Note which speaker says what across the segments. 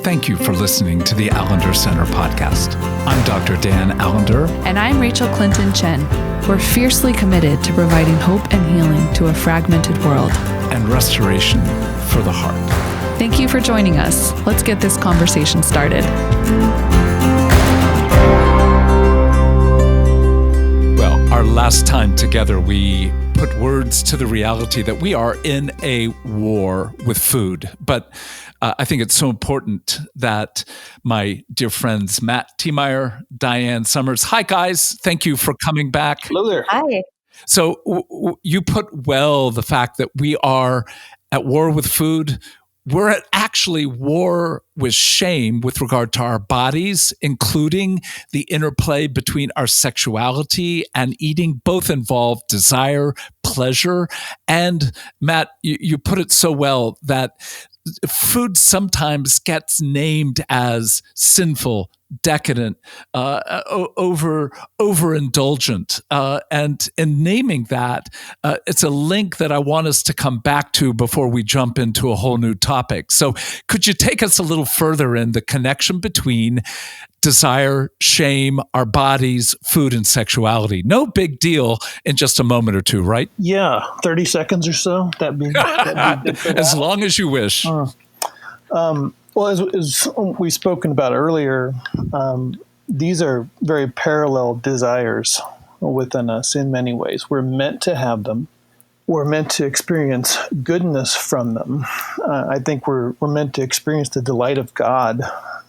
Speaker 1: Thank you for listening to the Allender Center podcast. I'm Dr. Dan Allender.
Speaker 2: And I'm Rachel Clinton Chen. We're fiercely committed to providing hope and healing to a fragmented world.
Speaker 1: And restoration for the heart.
Speaker 2: Thank you for joining us. Let's get this conversation started.
Speaker 1: Well, our last time together, we put words to the reality that we are in a war with food. But I think it's so important that my dear friends, Matt Tiemeyer, Diane Summers. Hi, guys. Thank you for coming back.
Speaker 3: Hello there.
Speaker 4: Hi.
Speaker 1: So you put well the fact that we are at war with food. We're at actually war with shame with regard to our bodies, including the interplay between our sexuality and eating. Both involve desire, pleasure. And Matt, you put it so well that food sometimes gets named as sinful, decadent, overindulgent. And in naming that, it's a link that I want us to come back to before we jump into a whole new topic. So could you take us a little further in the connection between desire, shame, our bodies, food, and sexuality? No big deal in just a moment or two, right?
Speaker 3: Yeah, 30 seconds or so. That'd be good for
Speaker 1: as
Speaker 3: that.
Speaker 1: long as you wish.
Speaker 3: Well, as we've spoken about earlier, these are very parallel desires within us in many ways. We're meant to have them. We're meant to experience goodness from them. I think we're meant to experience the delight of God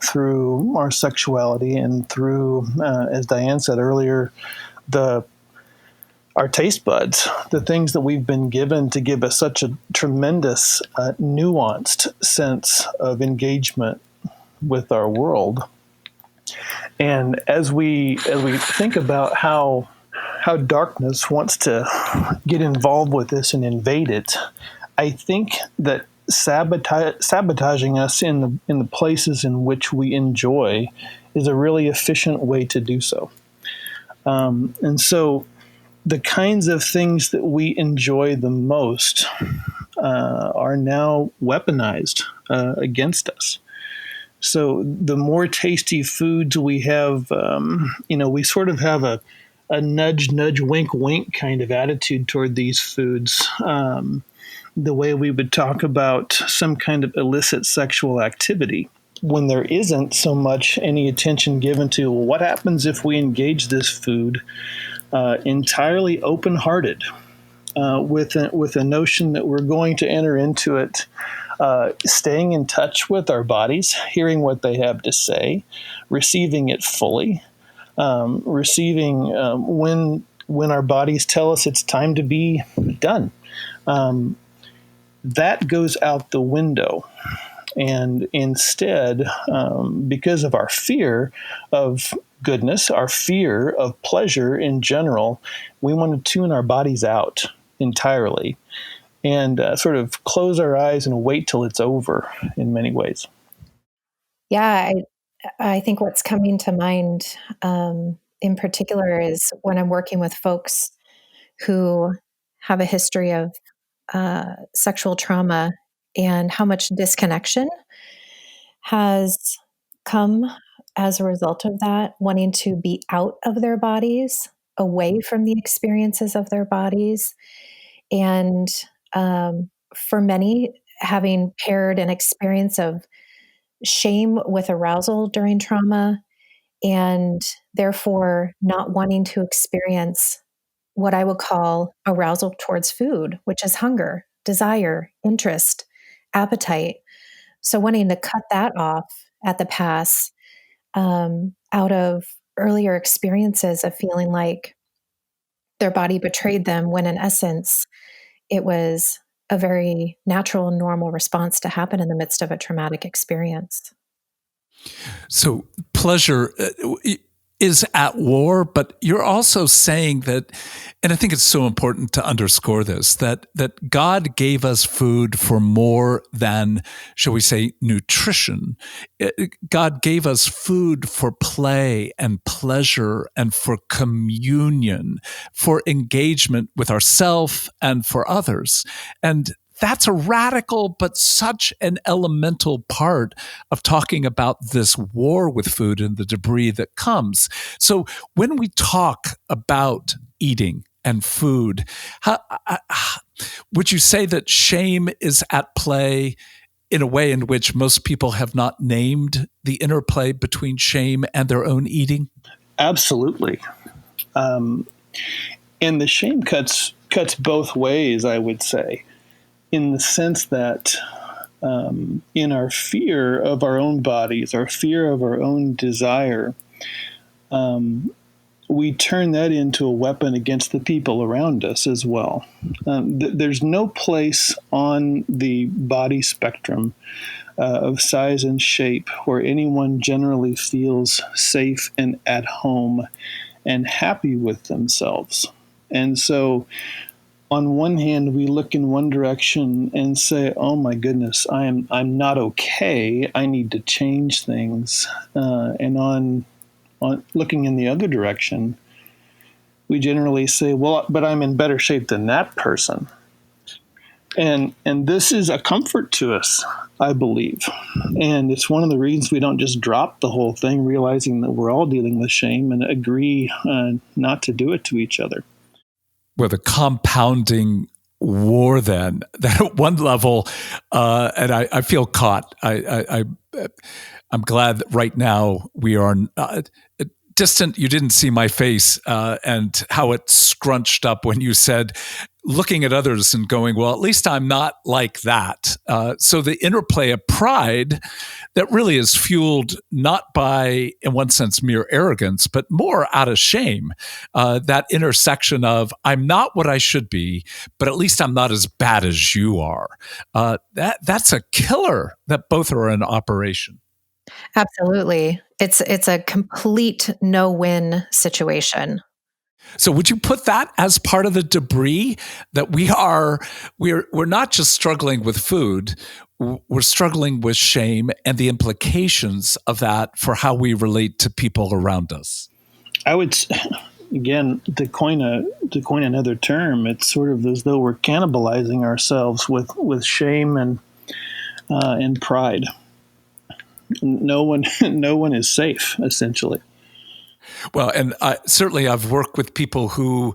Speaker 3: through our sexuality and through, as Diane said earlier, our taste buds, the things that we've been given to give us such a tremendous, nuanced sense of engagement with our world. And as we think about how darkness wants to get involved with this and invade it, I think that sabotaging us in the places in which we enjoy is a really efficient way to do so. And so the kinds of things that we enjoy the most are now weaponized against us. So the more tasty foods we have, we sort of have a nudge, nudge, wink, wink kind of attitude toward these foods. The way we would talk about some kind of illicit sexual activity, when there isn't so much any attention given to what happens if we engage this food entirely open-hearted, with a notion that we're going to enter into it, staying in touch with our bodies, hearing what they have to say, receiving it fully, receiving when our bodies tell us it's time to be done. That goes out the window. And instead, because of our fear of goodness, our fear of pleasure in general, we want to tune our bodies out entirely and sort of close our eyes and wait till it's over in many ways.
Speaker 4: Yeah, I think what's coming to mind in particular is when I'm working with folks who have a history of sexual trauma and how much disconnection has come as a result of that, wanting to be out of their bodies, away from the experiences of their bodies. And for many, having paired an experience of shame with arousal during trauma, and therefore not wanting to experience what I would call arousal towards food, which is hunger, desire, interest, appetite. So wanting to cut that off at the pass out of earlier experiences of feeling like their body betrayed them, when in essence, it was a very natural and normal response to happen in the midst of a traumatic experience.
Speaker 1: So pleasure is at war, but you're also saying that, and I think it's so important to underscore this, that God gave us food for more than, shall we say, nutrition. God gave us food for play and pleasure and for communion, for engagement with ourselves and for others. And that's a radical but such an elemental part of talking about this war with food and the debris that comes. So when we talk about eating and food, would you say that shame is at play in a way in which most people have not named the interplay between shame and their own eating?
Speaker 3: Absolutely. And the shame cuts both ways, I would say, in the sense that in our fear of our own bodies, our fear of our own desire, we turn that into a weapon against the people around us as well. There's no place on the body spectrum of size and shape where anyone generally feels safe and at home and happy with themselves. And so on one hand, we look in one direction and say, oh my goodness, I'm not okay. I need to change things. And on looking in the other direction, we generally say, well, but I'm in better shape than that person. And this is a comfort to us, I believe. And it's one of the reasons we don't just drop the whole thing, realizing that we're all dealing with shame, and agree not to do it to each other.
Speaker 1: Well, the compounding war then, that at one level, and I feel caught. I'm glad that right now we are distant. You didn't see my face and how it scrunched up when you said, looking at others and going, well, at least I'm not like that. So the interplay of pride that really is fueled not by, in one sense, mere arrogance, but more out of shame. That intersection of, I'm not what I should be, but at least I'm not as bad as you are. That's a killer that both are in operation.
Speaker 4: Absolutely. It's a complete no-win situation.
Speaker 1: So would you put that as part of the debris that we're not just struggling with food, we're struggling with shame and the implications of that for how we relate to people around us? I would,
Speaker 3: again, to coin another term, it's sort of as though we're cannibalizing ourselves with shame and pride. No one is safe, essentially.
Speaker 1: Well, and certainly I've worked with people who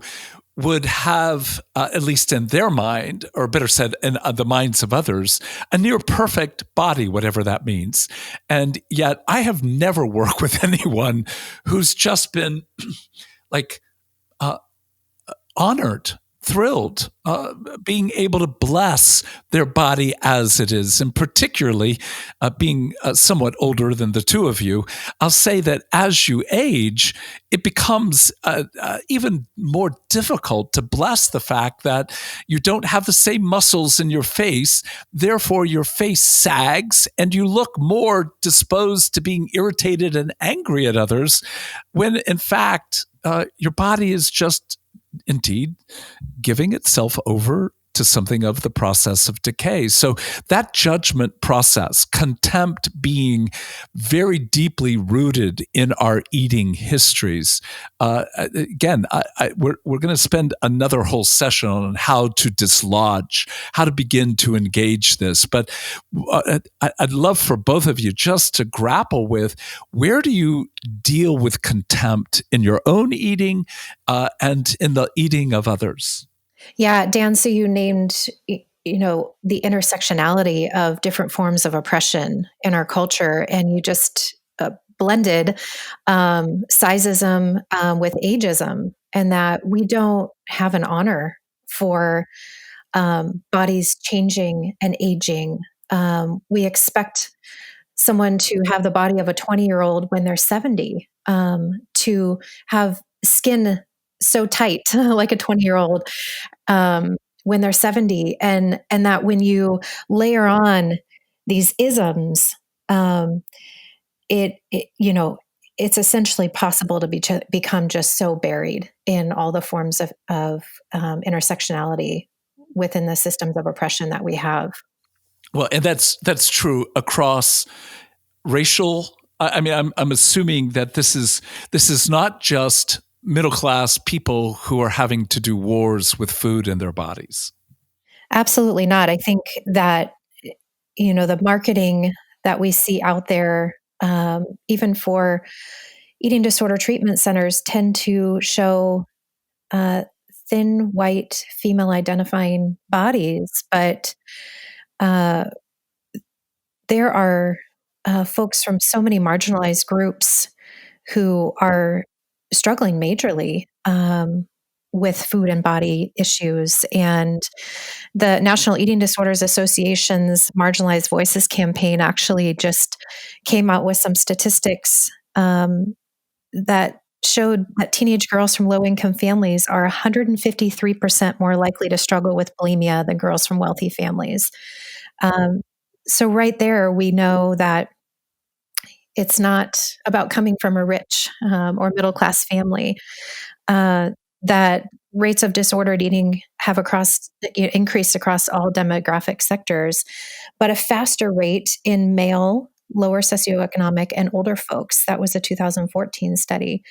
Speaker 1: would have, at least in their mind, or better said, in the minds of others, a near perfect body, whatever that means. And yet I have never worked with anyone who's just been honored, thrilled, being able to bless their body as it is. And particularly being somewhat older than the two of you, I'll say that as you age, it becomes even more difficult to bless the fact that you don't have the same muscles in your face. Therefore, your face sags and you look more disposed to being irritated and angry at others when, in fact, your body is just indeed giving itself over to something of the process of decay. So that judgment process, contempt being very deeply rooted in our eating histories. Again, we're going to spend another whole session on how to dislodge, how to begin to engage this. But I'd love for both of you just to grapple with, where do you deal with contempt in your own eating and in the eating of others?
Speaker 4: Yeah, Dan, so you named, the intersectionality of different forms of oppression in our culture, and you just blended sizeism with ageism, and that we don't have an honor for bodies changing and aging. We expect someone to have the body of a 20-year-old when they're 70, to have skin so tight like a 20-year-old when they're 70, and that when you layer on these isms, it's essentially possible to become just so buried in all the forms of intersectionality within the systems of oppression that we have.
Speaker 1: Well, and that's true across racial. I mean, I'm assuming that this is not just middle-class people who are having to do wars with food in their bodies.
Speaker 4: Absolutely not. I think that, the marketing that we see out there, even for eating disorder treatment centers, tend to show uh, thin, white, female identifying bodies. But uh, there are folks from so many marginalized groups who are struggling majorly with food and body issues. And the National Eating Disorders Association's Marginalized Voices campaign actually just came out with some statistics that showed that teenage girls from low income families are 153% more likely to struggle with bulimia than girls from wealthy families. So, right there, we know that it's not about coming from a rich or middle class family. That rates of disordered eating have increased across all demographic sectors, but a faster rate in male, lower socioeconomic, and older folks. That was a 2014 study.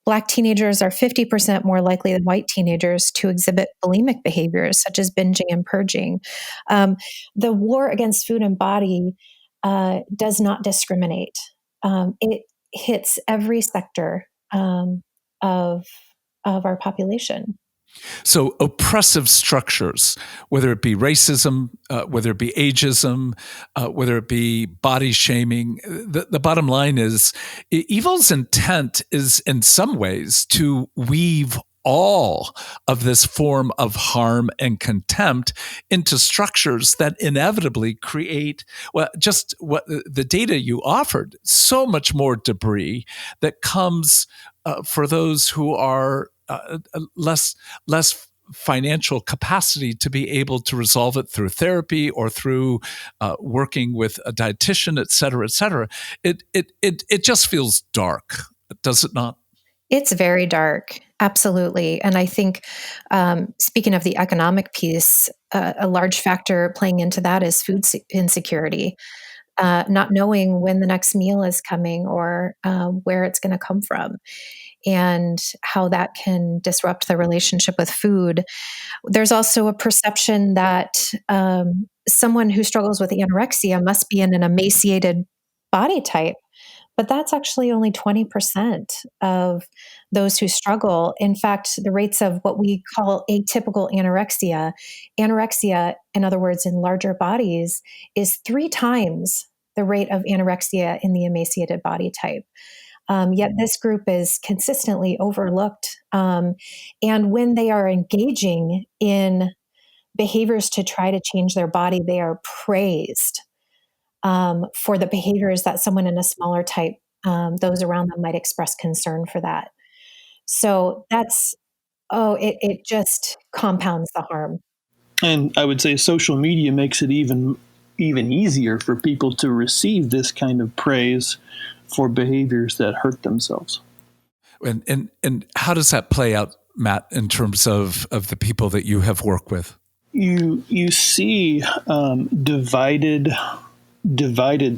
Speaker 4: Black teenagers are 50% more likely than white teenagers to exhibit bulimic behaviors such as binging and purging. The war against food and body does not discriminate. It hits every sector of our population.
Speaker 1: So oppressive structures, whether it be racism, whether it be ageism, whether it be body shaming, the bottom line is evil's intent is in some ways to weave all of this form of harm and contempt into structures that inevitably create, well, just what the data you offered, so much more debris that comes for those who are less financial capacity to be able to resolve it through therapy or through working with a dietitian, et cetera, et cetera. It just feels dark, does it not?
Speaker 4: It's very dark, absolutely. And I think, speaking of the economic piece, a large factor playing into that is food insecurity. Not knowing when the next meal is coming or where it's going to come from, and how that can disrupt the relationship with food. There's also a perception that someone who struggles with anorexia must be in an emaciated body type. But that's actually only 20% of those who struggle. In fact, the rates of what we call atypical anorexia, in other words, in larger bodies, is 3 times the rate of anorexia in the emaciated body type. Yet this group is consistently overlooked. And when they are engaging in behaviors to try to change their body, they are praised for the behaviors that someone in a smaller type, those around them might express concern for that. So it just compounds the harm.
Speaker 3: And I would say social media makes it even easier for people to receive this kind of praise for behaviors that hurt themselves.
Speaker 1: And how does that play out, Matt, in terms of the people that you have worked with?
Speaker 3: You see divided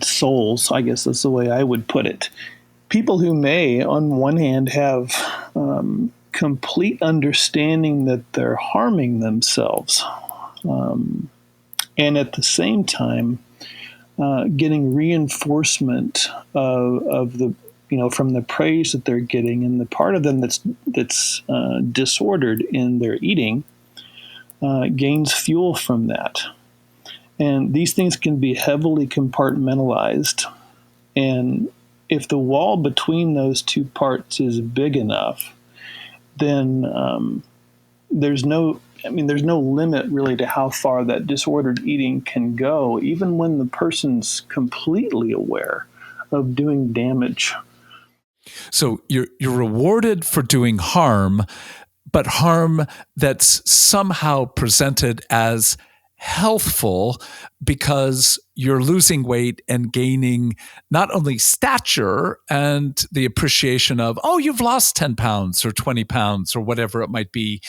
Speaker 3: souls, I guess that's the way I would put it. People who may, on one hand, have complete understanding that they're harming themselves, and at the same time, getting reinforcement of the, from the praise that they're getting, and the part of them that's disordered in their eating gains fuel from that. And these things can be heavily compartmentalized. And if the wall between those two parts is big enough, then there's no limit really to how far that disordered eating can go, even when the person's completely aware of doing damage.
Speaker 1: So you're rewarded for doing harm, but harm that's somehow presented as healthful because you're losing weight and gaining not only stature and the appreciation of, oh, you've lost 10 pounds or 20 pounds or whatever it might be,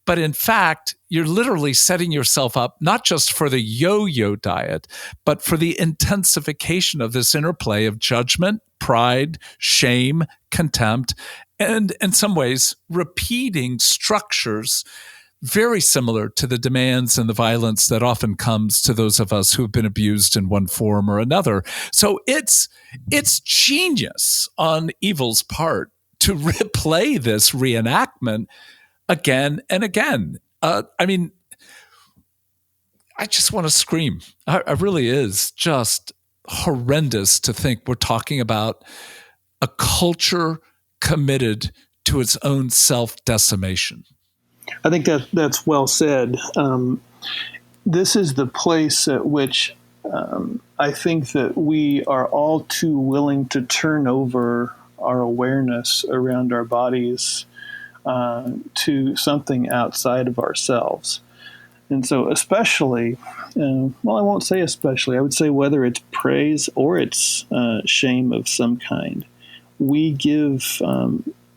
Speaker 1: but in fact, you're literally setting yourself up not just for the yo-yo diet, but for the intensification of this interplay of judgment, pride, shame, contempt, and in some ways, repeating structures very similar to the demands and the violence that often comes to those of us who have been abused in one form or another. So it's genius on evil's part to replay this reenactment again and again. I mean, I just want to scream. I really is just horrendous to think we're talking about a culture committed to its own self-decimation.
Speaker 3: I think that's well said. This is the place at which I think that we are all too willing to turn over our awareness around our bodies to something outside of ourselves. And so especially, well, I won't say especially, I would say whether it's praise or it's shame of some kind, we give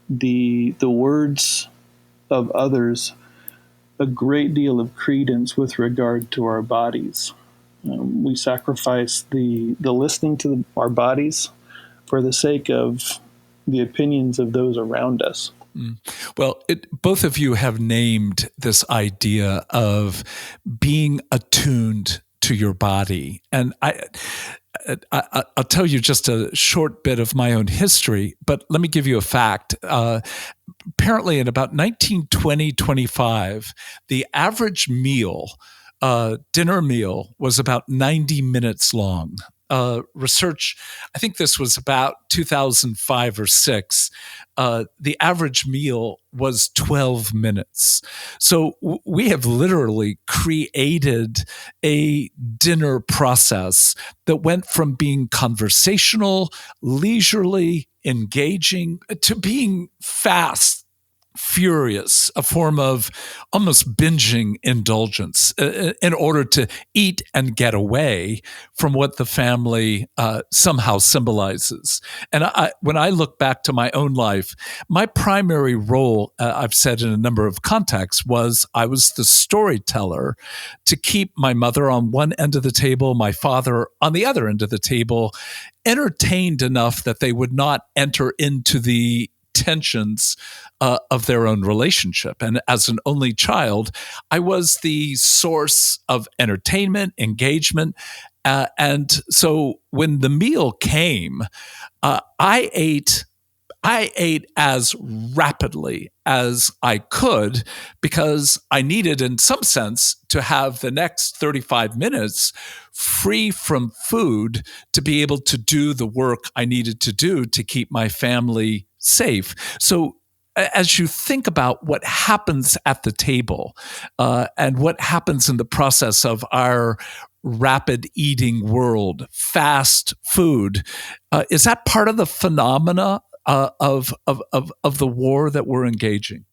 Speaker 3: the words of others a great deal of credence with regard to our bodies. We sacrifice the listening to our bodies for the sake of the opinions of those around us.
Speaker 1: Well, both of you have named this idea of being attuned to your body. And I'll tell you just a short bit of my own history, but let me give you a fact. Apparently in about 1920-25, the average meal, dinner meal, was about 90 minutes long. Research, I think this was about 2005 or 6, the average meal was 12 minutes. So we have literally created a dinner process that went from being conversational, leisurely, engaging, to being fast, furious, a form of almost binging indulgence in order to eat and get away from what the family somehow symbolizes. And when I look back to my own life, my primary role, I've said in a number of contexts, was I was the storyteller to keep my mother on one end of the table, my father on the other end of the table, entertained enough that they would not enter into the tensions of their own relationship. And as an only child, I was the source of entertainment, engagement. And so when the meal came, I ate as rapidly as I could because I needed, in some sense, to have the next 35 minutes free from food to be able to do the work I needed to do to keep my family safe. So as you think about what happens at the table and what happens in the process of our rapid eating world, fast food, is that part of the phenomena of the war that we're engaging?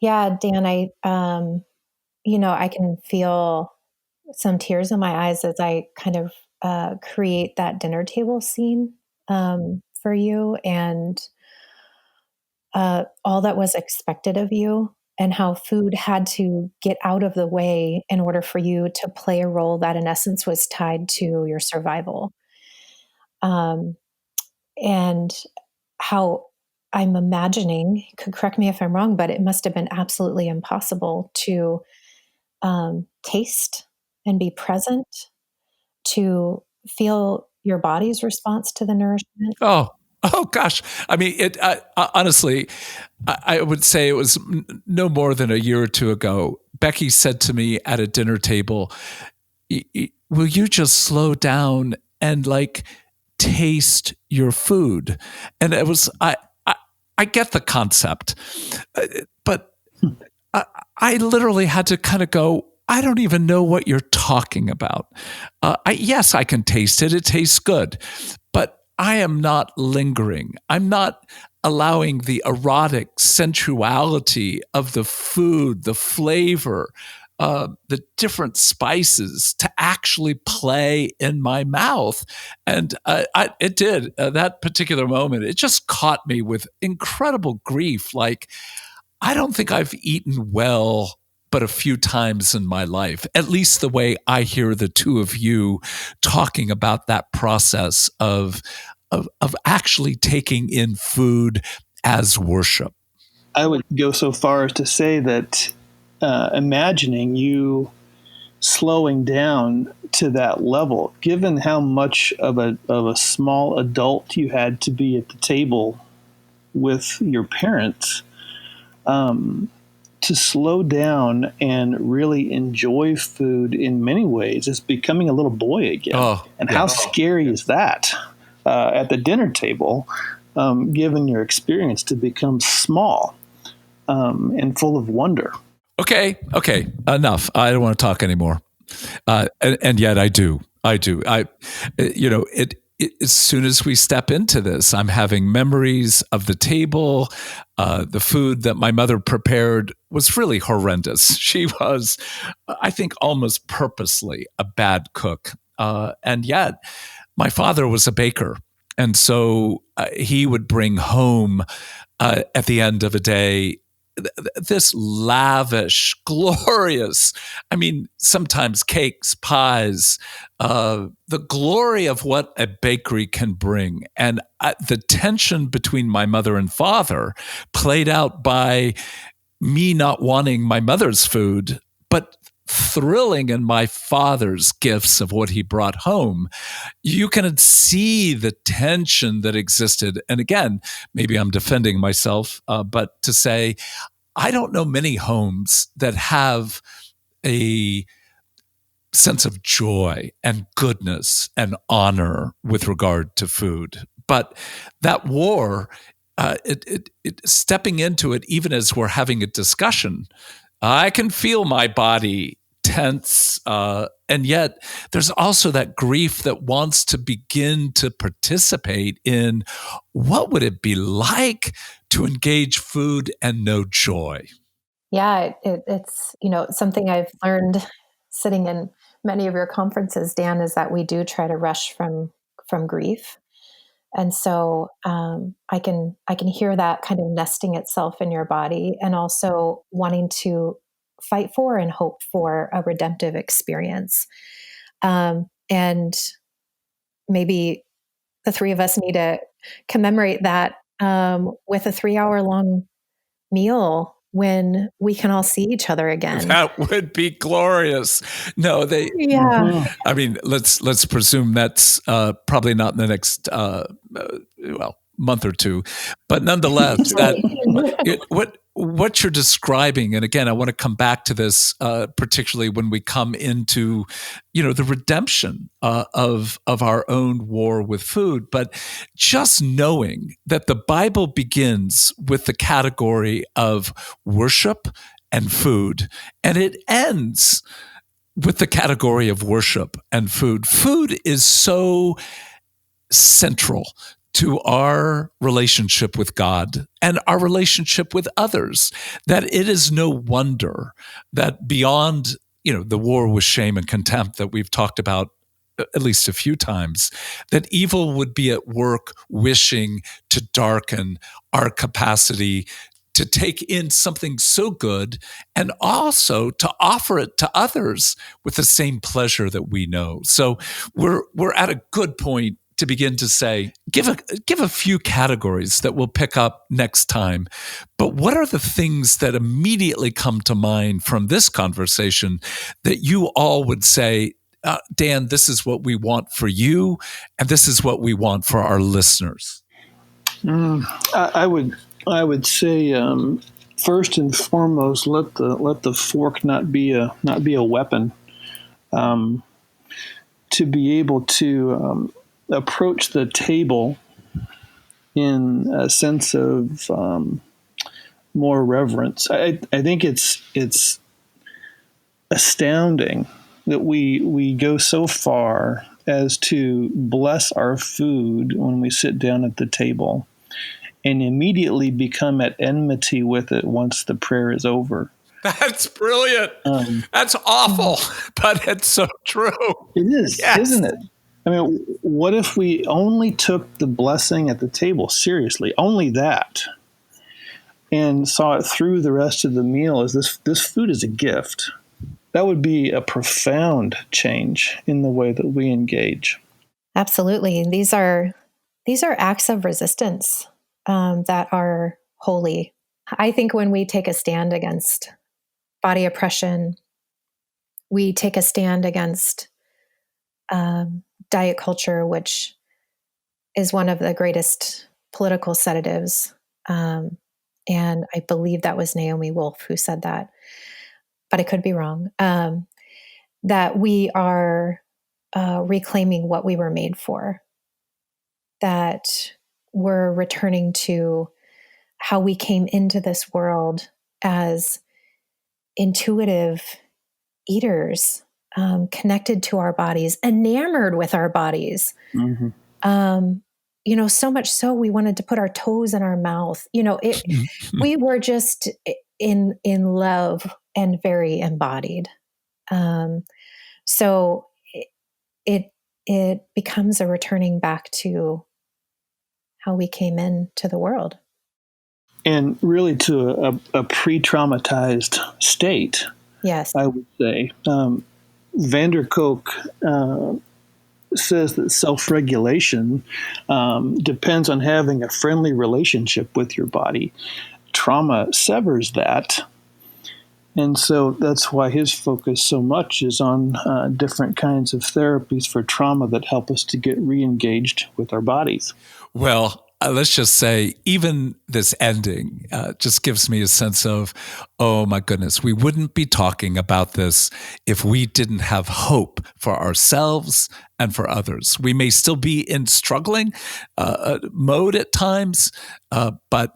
Speaker 4: Yeah, Dan, I can feel some tears in my eyes as I kind of create that dinner table scene for you, and all that was expected of you, and how food had to get out of the way in order for you to play a role that in essence was tied to your survival. And how I'm imagining, you could correct me if I'm wrong, but it must have been absolutely impossible to taste and be present, to feel your body's response to the nourishment.
Speaker 1: Oh gosh. I mean, honestly, I would say it was no more than a year or two ago. Becky said to me at a dinner table, will you just slow down and taste your food? And it was, I get the concept, but I literally had to kind of go, I don't even know what you're talking about. Yes, I can taste it. It tastes good, but I am not lingering. I'm not allowing the erotic sensuality of the food, the flavor, the different spices to actually play in my mouth. And it did. That particular moment, it just caught me with incredible grief. I don't think I've eaten well but a few times in my life, at least the way I hear the two of you talking about that process of actually taking in food as worship.
Speaker 3: I would go so far as to say that imagining you slowing down to that level, given how much of a small adult you had to be at the table with your parents, to slow down and really enjoy food in many ways is becoming a little boy again. And how scary is that at the dinner table, given your experience, to become small and full of wonder?
Speaker 1: Okay, enough. I don't want to talk anymore. And yet I do. As soon as we step into this, I'm having memories of the table. The food that my mother prepared was really horrendous. She was, I think, almost purposely a bad cook. And yet my father was a baker. And so he would bring home at the end of a day this lavish, glorious, sometimes cakes, pies, the glory of what a bakery can bring. And the tension between my mother and father played out by me not wanting my mother's food, but thrilling in my father's gifts of what he brought home. You can see the tension that existed. And again, maybe I'm defending myself, but to say, I don't know many homes that have a sense of joy and goodness and honor with regard to food. But that war, stepping into it, even as we're having a discussion, I can feel my body tense. And yet there's also that grief that wants to begin to participate in what would it be like to engage food and know joy.
Speaker 4: Yeah, it's something I've learned sitting in many of your conferences, Dan, is that we do try to rush from grief. And so I can hear that kind of nesting itself in your body, and also wanting to fight for and hope for a redemptive experience. And maybe the three of us need to commemorate that with a 3-hour-long meal when we can all see each other again.
Speaker 1: That would be glorious. No, let's presume that's probably not in the next month or two, but nonetheless, what you're describing, and again, I want to come back to this, particularly when we come into, the redemption of our own war with food. But just knowing that the Bible begins with the category of worship and food, and it ends with the category of worship and food. Food is so central to our relationship with God and our relationship with others, that it is no wonder that beyond, the war with shame and contempt that we've talked about at least a few times, that evil would be at work wishing to darken our capacity to take in something so good and also to offer it to others with the same pleasure that we know. So we're at a good point to begin to say, give a few categories that we'll pick up next time. But what are the things that immediately come to mind from this conversation that you all would say, Dan, this is what we want for you, and this is what we want for our listeners?
Speaker 3: I would say, first and foremost, let the fork not be a weapon. To be able to approach the table in a sense of more reverence. I think it's astounding that we go so far as to bless our food when we sit down at the table, and immediately become at enmity with it once the prayer is over.
Speaker 1: That's brilliant. That's awful, but it's so true.
Speaker 3: It is, yes. Isn't it? I mean, what if we only took the blessing at the table seriously, only that, and saw it through the rest of the meal as this food is a gift? That would be a profound change in the way that we engage.
Speaker 4: Absolutely. These are acts of resistance that are holy. I think when we take a stand against body oppression. We take a stand against diet culture, which is one of the greatest political sedatives. And I believe that was Naomi Wolf who said that, but I could be wrong. That we are reclaiming what we were made for, that we're returning to how we came into this world as intuitive eaters, connected to our bodies, enamored with our bodies. Mm-hmm. So much so we wanted to put our toes in our mouth. We were just in love and very embodied. So it becomes a returning back to how we came into the world.
Speaker 3: And really to a pre-traumatized state.
Speaker 4: Yes.
Speaker 3: I would say. Van der Kolk says that self-regulation depends on having a friendly relationship with your body. Trauma severs that. And so that's why his focus so much is on different kinds of therapies for trauma that help us to get re-engaged with our bodies.
Speaker 1: Well, let's just say even this ending just gives me a sense of, oh my goodness, we wouldn't be talking about this if we didn't have hope for ourselves and for others. We may still be in struggling mode at times, but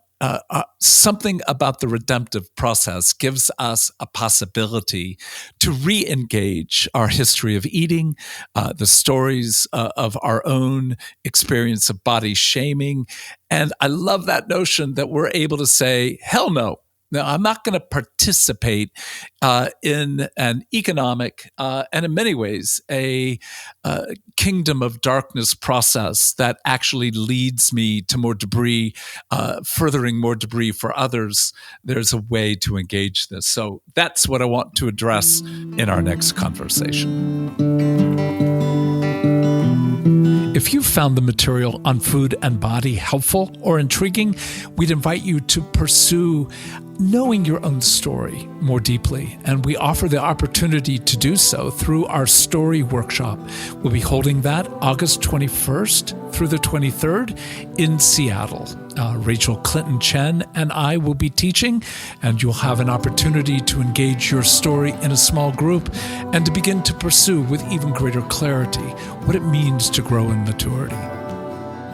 Speaker 1: something about the redemptive process gives us a possibility to re-engage our history of eating, the stories of our own experience of body shaming. And I love that notion that we're able to say, hell no. Now, I'm not going to participate in an economic and in many ways a kingdom of darkness process that actually leads me to more debris, furthering more debris for others. There's a way to engage this. So that's what I want to address in our next conversation. If you found the material on food and body helpful or intriguing, we'd invite you to pursue knowing your own story more deeply, and we offer the opportunity to do so through our story workshop. We'll be holding that August 21st through the 23rd in Seattle. Rachel Clinton Chen and I will be teaching, and you'll have an opportunity to engage your story in a small group and to begin to pursue with even greater clarity what it means to grow in maturity.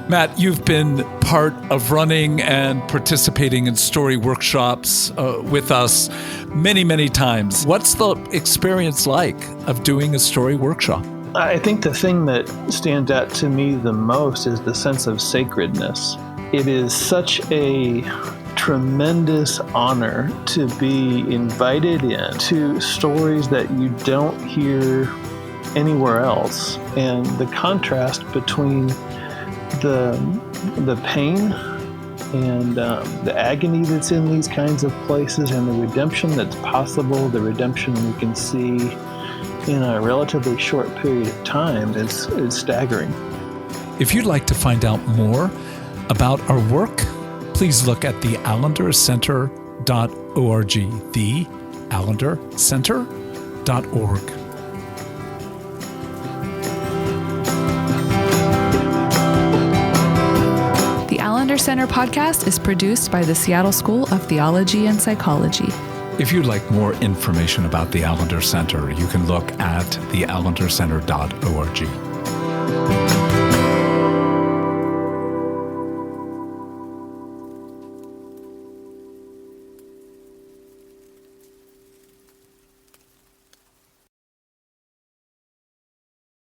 Speaker 1: Matt, you've been part of running and participating in story workshops with us many, many times. What's the experience like of doing a story workshop?
Speaker 3: I think the thing that stands out to me the most is the sense of sacredness. It is such a tremendous honor to be invited into stories that you don't hear anywhere else. And the contrast between the pain and the agony that's in these kinds of places and the redemption that's possible, the redemption we can see in a relatively short period of time is staggering.
Speaker 1: If you'd like to find out more about our work, please look at the AllenderCenter.org, the AllenderCenter.org.
Speaker 2: The Allender Center podcast is produced by the Seattle School of Theology and Psychology.
Speaker 1: If you'd like more information about the Allender Center, you can look at the AllenderCenter.org.